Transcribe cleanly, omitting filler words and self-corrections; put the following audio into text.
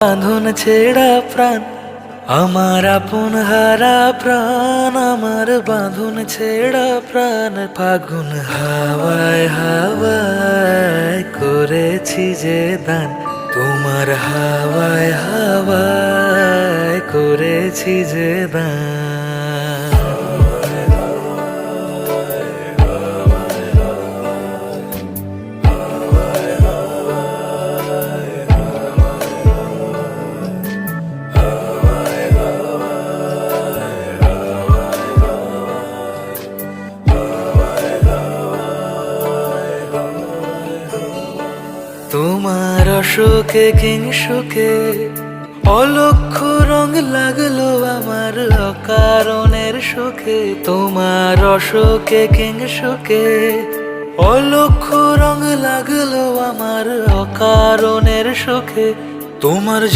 বাঁধন ছেড়া প্রাণ আমার আপন হারা প্রাণ, আমার বাঁধন ছেড়া প্রাণ। ফাগুন হাওয়ায় হাওয়ায় করেছি যে দান, তোমার হাওয়ায় হাওয়ায় করেছি যে দান। তোমার অশোকে কিংসুকে অলক্ষ রং লাগলো আমার অকারণের সুখে। তোমার অশোকে কিংসুকে অলক্ষ রং লাগলো আমার অকারণের সুখে। তোমার